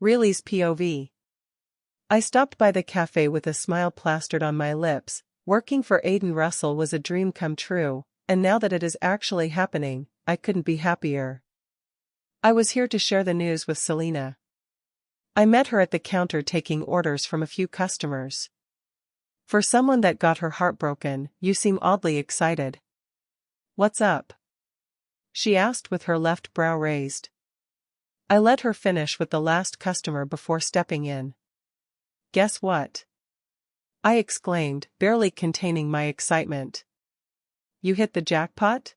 Really's POV. I stopped by the cafe with a smile plastered on my lips. Working for Aiden Russell was a dream come true, and now that it is actually happening, I couldn't be happier. I was here to share the news with Selena. I met her at the counter taking orders from a few customers. For someone that got her heartbroken, you seem oddly excited. What's up? She asked with her left brow raised. I let her finish with the last customer before stepping in. Guess what? I exclaimed, barely containing my excitement. You hit the jackpot?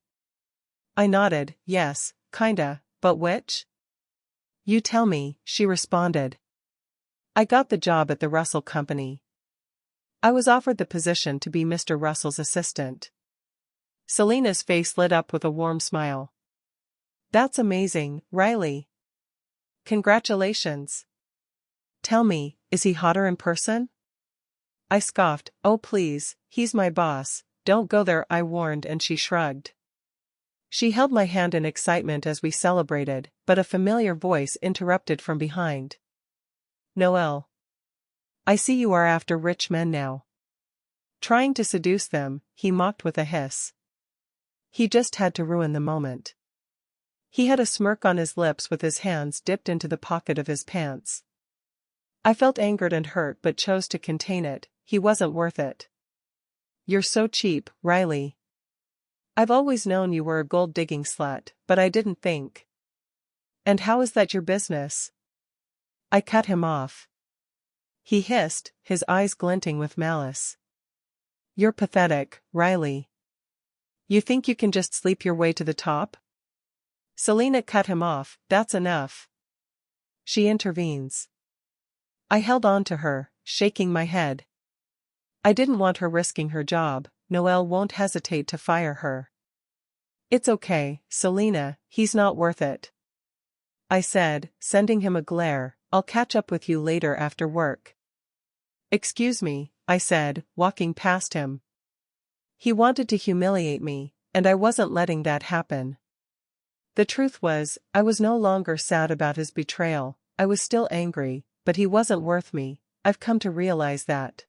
I nodded, yes, kinda, but which? You tell me, she responded. I got the job at the Russell Company. I was offered the position to be Mr. Russell's assistant. Selena's face lit up with a warm smile. That's amazing, Riley. Congratulations. Tell me, is he hotter in person? I scoffed, oh please, he's my boss, don't go there, I warned, and she shrugged. She held my hand in excitement as we celebrated, but a familiar voice interrupted from behind. Noel. I see you are after rich men now. Trying to seduce them, he mocked with a hiss. He just had to ruin the moment. He had a smirk on his lips with his hands dipped into the pocket of his pants. I felt angered and hurt but chose to contain it. He wasn't worth it. You're so cheap, Riley. I've always known you were a gold-digging slut, but I didn't think. And how is that your business? I cut him off. He hissed, his eyes glinting with malice. You're pathetic, Riley. You think you can just sleep your way to the top? Selena cut him off, that's enough. She intervenes. I held on to her, shaking my head. I didn't want her risking her job. Noel won't hesitate to fire her. It's okay, Selena, he's not worth it. I said, sending him a glare, I'll catch up with you later after work. Excuse me, I said, walking past him. He wanted to humiliate me, and I wasn't letting that happen. The truth was, I was no longer sad about his betrayal. I was still angry, but he wasn't worth me. I've come to realize that.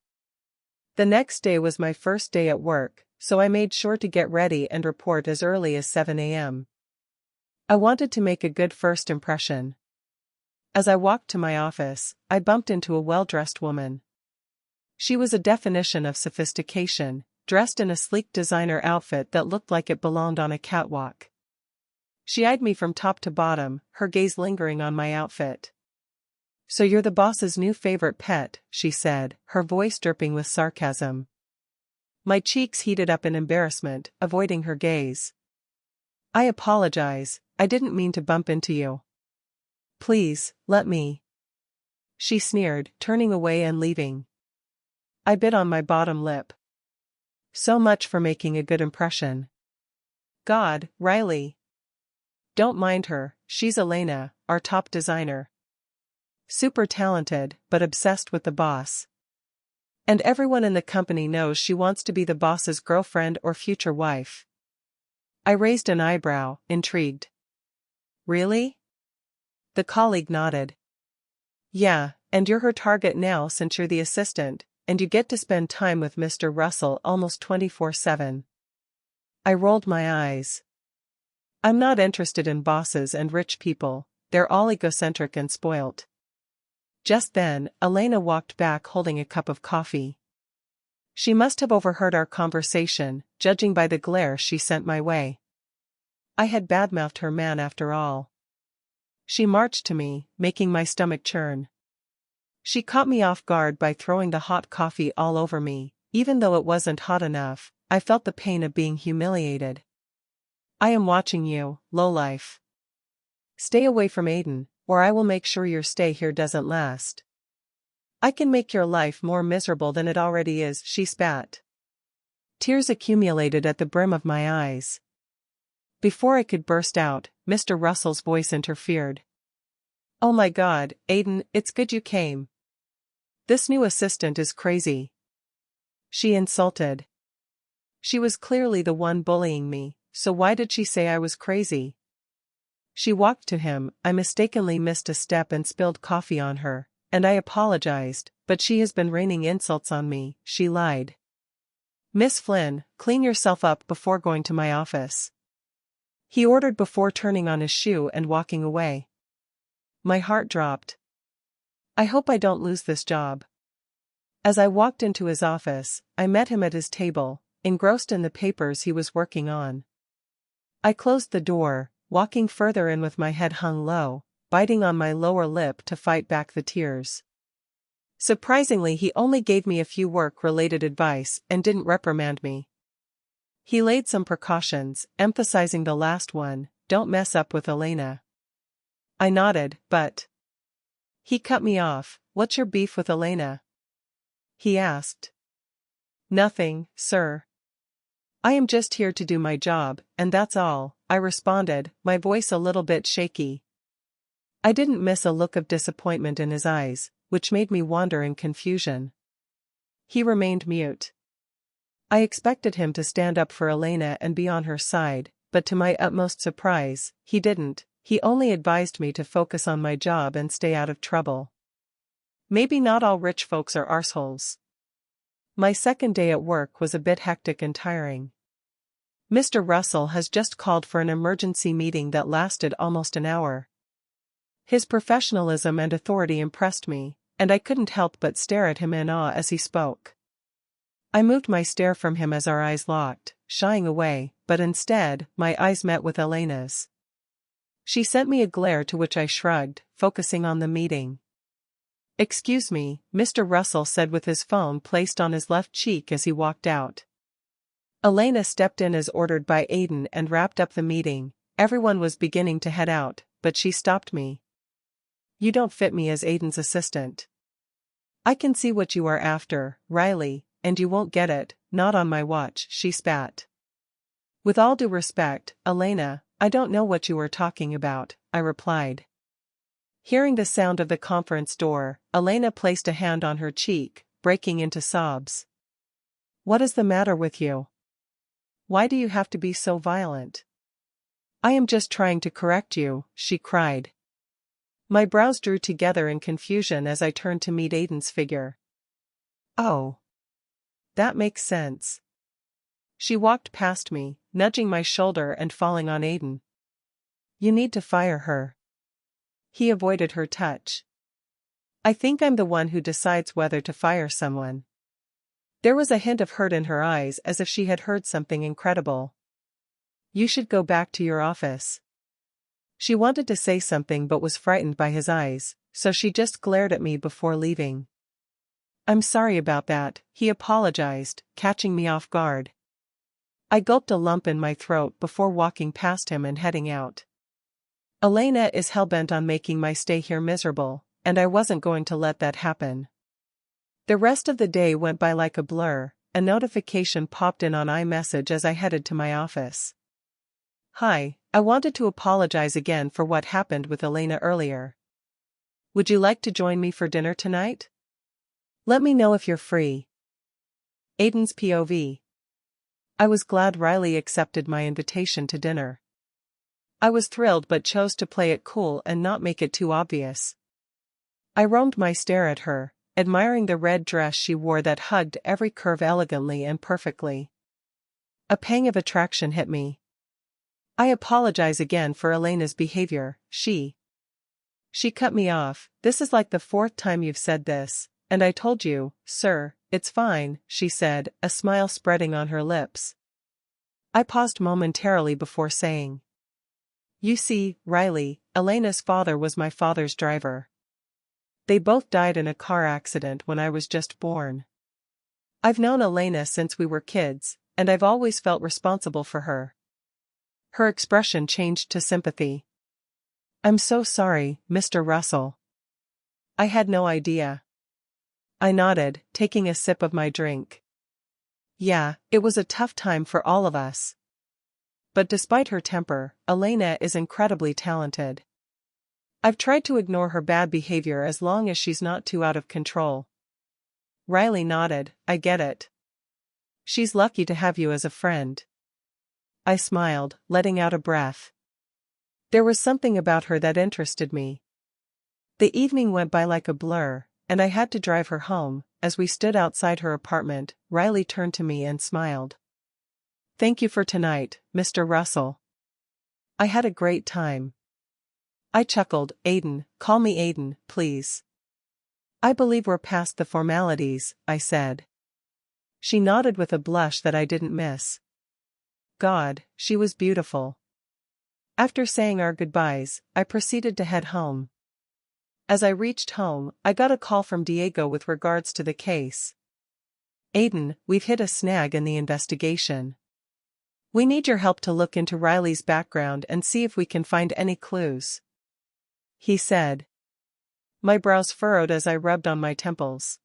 The next day was my first day at work, so I made sure to get ready and report as early as 7 a.m. I wanted to make a good first impression. As I walked to my office, I bumped into a well-dressed woman. She was a definition of sophistication, dressed in a sleek designer outfit that looked like it belonged on a catwalk. She eyed me from top to bottom, her gaze lingering on my outfit. So you're the boss's new favorite pet, she said, her voice dripping with sarcasm. My cheeks heated up in embarrassment, avoiding her gaze. I apologize, I didn't mean to bump into you. Please, let me. She sneered, turning away and leaving. I bit on my bottom lip. So much for making a good impression. God, Riley. Don't mind her, she's Elena, our top designer. Super talented, but obsessed with the boss. And everyone in the company knows she wants to be the boss's girlfriend or future wife. I raised an eyebrow, intrigued. Really? The colleague nodded. Yeah, and you're her target now since you're the assistant, and you get to spend time with Mr. Russell almost 24/7. I rolled my eyes. I'm not interested in bosses and rich people, they're all egocentric and spoilt. Just then, Elena walked back holding a cup of coffee. She must have overheard our conversation, judging by the glare she sent my way. I had badmouthed her man after all. She marched to me, making my stomach churn. She caught me off guard by throwing the hot coffee all over me. Even though it wasn't hot enough, I felt the pain of being humiliated. I am watching you, lowlife. Stay away from Aiden, or I will make sure your stay here doesn't last. I can make your life more miserable than it already is, she spat. Tears accumulated at the brim of my eyes. Before I could burst out, Mr. Russell's voice interfered. Oh my God, Aiden, it's good you came. This new assistant is crazy. She insulted. She was clearly the one bullying me, so why did she say I was crazy? She walked to him. I mistakenly missed a step and spilled coffee on her, and I apologized, but she has been raining insults on me, she lied. Miss Flynn, clean yourself up before going to my office, he ordered before turning on his shoe and walking away. My heart dropped. I hope I don't lose this job. As I walked into his office, I met him at his table, engrossed in the papers he was working on. I closed the door, walking further in with my head hung low, biting on my lower lip to fight back the tears. Surprisingly, he only gave me a few work-related advice and didn't reprimand me. He laid some precautions, emphasizing the last one, don't mess up with Elena. I nodded, but... He cut me off. What's your beef with Elena? He asked. Nothing, sir. I am just here to do my job, and that's all, I responded, my voice a little bit shaky. I didn't miss a look of disappointment in his eyes, which made me wonder in confusion. He remained mute. I expected him to stand up for Elena and be on her side, but to my utmost surprise, he didn't. He only advised me to focus on my job and stay out of trouble. Maybe not all rich folks are arseholes. My second day at work was a bit hectic and tiring. Mr. Russell has just called for an emergency meeting that lasted almost an hour. His professionalism and authority impressed me, and I couldn't help but stare at him in awe as he spoke. I moved my stare from him as our eyes locked, shying away, but instead, my eyes met with Elena's. She sent me a glare to which I shrugged, focusing on the meeting. Excuse me, Mr. Russell said with his phone placed on his left cheek as he walked out. Elena stepped in as ordered by Aiden and wrapped up the meeting. Everyone was beginning to head out, but she stopped me. You don't fit me as Aiden's assistant. I can see what you are after, Riley, and you won't get it, not on my watch, she spat. With all due respect, Elena, I don't know what you are talking about, I replied. Hearing the sound of the conference door, Elena placed a hand on her cheek, breaking into sobs. What is the matter with you? Why do you have to be so violent? I am just trying to correct you, she cried. My brows drew together in confusion as I turned to meet Aiden's figure. Oh. That makes sense. She walked past me, nudging my shoulder and falling on Aiden. You need to fire her. He avoided her touch. I think I'm the one who decides whether to fire someone. There was a hint of hurt in her eyes as if she had heard something incredible. You should go back to your office. She wanted to say something but was frightened by his eyes, so she just glared at me before leaving. I'm sorry about that, he apologized, catching me off guard. I gulped a lump in my throat before walking past him and heading out. Elena is hellbent on making my stay here miserable, and I wasn't going to let that happen. The rest of the day went by like a blur. A notification popped in on iMessage as I headed to my office. Hi, I wanted to apologize again for what happened with Elena earlier. Would you like to join me for dinner tonight? Let me know if you're free. Aiden's POV. I was glad Riley accepted my invitation to dinner. I was thrilled but chose to play it cool and not make it too obvious. I roamed my stare at her, admiring the red dress she wore that hugged every curve elegantly and perfectly. A pang of attraction hit me. I apologize again for Elena's behavior, she cut me off. This is like the fourth time you've said this. And I told you, sir, it's fine, she said, a smile spreading on her lips. I paused momentarily before saying. You see, Riley, Elena's father was my father's driver. They both died in a car accident when I was just born. I've known Elena since we were kids, and I've always felt responsible for her. Her expression changed to sympathy. I'm so sorry, Mr. Russell. I had no idea. I nodded, taking a sip of my drink. Yeah, it was a tough time for all of us. But despite her temper, Elena is incredibly talented. I've tried to ignore her bad behavior as long as she's not too out of control. Riley nodded, I get it. She's lucky to have you as a friend. I smiled, letting out a breath. There was something about her that interested me. The evening went by like a blur, and I had to drive her home. As we stood outside her apartment, Riley turned to me and smiled. "Thank you for tonight, Mr. Russell. I had a great time." I chuckled. "Aiden, call me Aiden, please." "I believe we're past the formalities," I said. She nodded with a blush that I didn't miss. God, she was beautiful. After saying our goodbyes, I proceeded to head home. As I reached home, I got a call from Diego with regards to the case. "Aiden, we've hit a snag in the investigation. We need your help to look into Riley's background and see if we can find any clues," he said. My brows furrowed as I rubbed on my temples.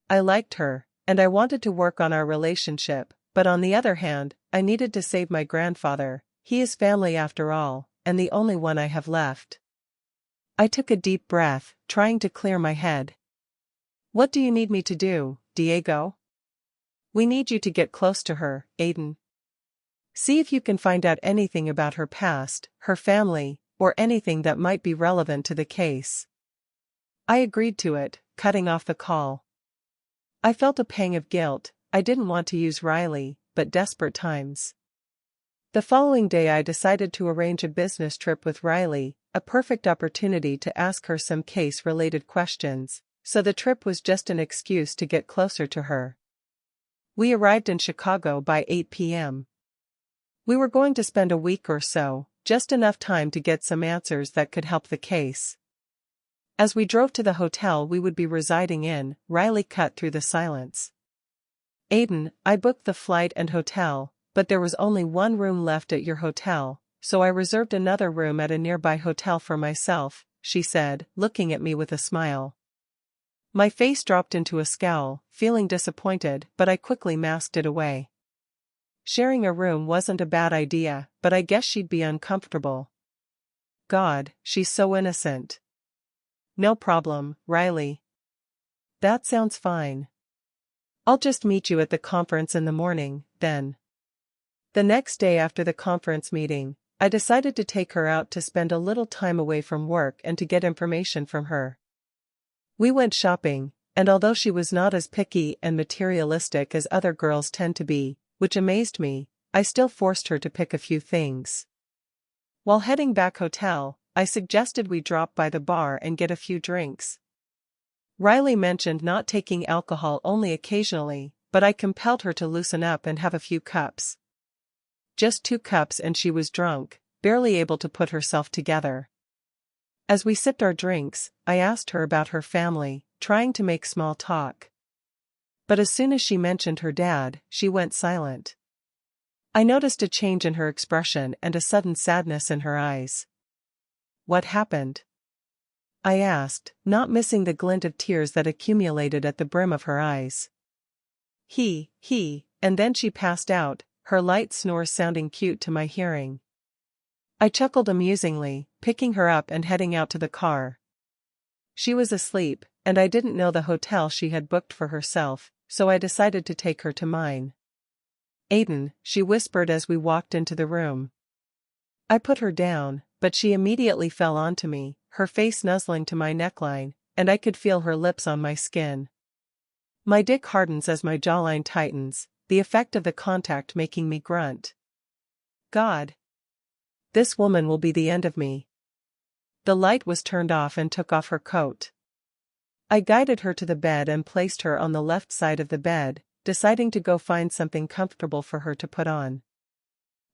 I liked her, and I wanted to work on our relationship, but on the other hand, I needed to save my grandfather. He is family after all, and the only one I have left. I took a deep breath, trying to clear my head. "What do you need me to do, Diego?" "We need you to get close to her, Aiden. See if you can find out anything about her past, her family, or anything that might be relevant to the case." I agreed to it, cutting off the call. I felt a pang of guilt. I didn't want to use Riley, but desperate times. The following day I decided to arrange a business trip with Riley, a perfect opportunity to ask her some case-related questions, so the trip was just an excuse to get closer to her. We arrived in Chicago by 8 p.m. We were going to spend a week or so, just enough time to get some answers that could help the case. As we drove to the hotel we would be residing in, Riley cut through the silence. "Aiden, I booked the flight and hotel, but there was only one room left at your hotel, so I reserved another room at a nearby hotel for myself," she said, looking at me with a smile. My face dropped into a scowl, feeling disappointed, but I quickly masked it away. Sharing a room wasn't a bad idea, but I guess she'd be uncomfortable. God, she's so innocent. "No problem, Riley. That sounds fine. I'll just meet you at the conference in the morning, then." The next day after the conference meeting, I decided to take her out to spend a little time away from work and to get information from her. We went shopping, and although she was not as picky and materialistic as other girls tend to be, which amazed me, I still forced her to pick a few things. While heading back hotel, I suggested we drop by the bar and get a few drinks. Riley mentioned not taking alcohol only occasionally, but I compelled her to loosen up and have a few cups. Just 2 cups and she was drunk, barely able to put herself together. As we sipped our drinks, I asked her about her family, trying to make small talk. But as soon as she mentioned her dad, she went silent. I noticed a change in her expression and a sudden sadness in her eyes. "What happened?" I asked, not missing the glint of tears that accumulated at the brim of her eyes. And then she passed out, her light snores sounding cute to my hearing. I chuckled amusingly, picking her up and heading out to the car. She was asleep, and I didn't know the hotel she had booked for herself, so I decided to take her to mine. "Aiden," she whispered as we walked into the room. I put her down, but she immediately fell onto me, her face nuzzling to my neckline, and I could feel her lips on my skin. My dick hardens as my jawline tightens, the effect of the contact making me grunt. God! This woman will be the end of me. The light was turned off and took off her coat. I guided her to the bed and placed her on the left side of the bed, deciding to go find something comfortable for her to put on.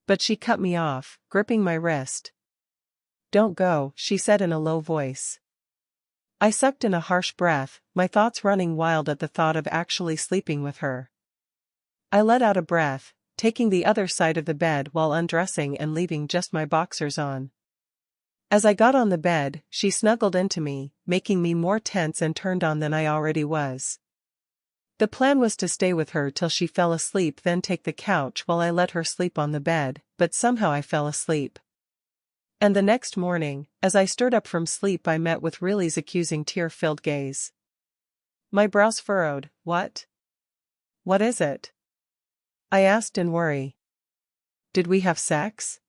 But she cut me off, gripping my wrist. "Don't go," she said in a low voice. I sucked in a harsh breath, my thoughts running wild at the thought of actually sleeping with her. I let out a breath, taking the other side of the bed while undressing and leaving just my boxers on. As I got on the bed, she snuggled into me, making me more tense and turned on than I already was. The plan was to stay with her till she fell asleep, then take the couch while I let her sleep on the bed, but somehow I fell asleep. And the next morning, as I stirred up from sleep, I met with Riley's accusing tear-filled gaze. My brows furrowed. What is it?" I asked in worry. "Did we have sex?"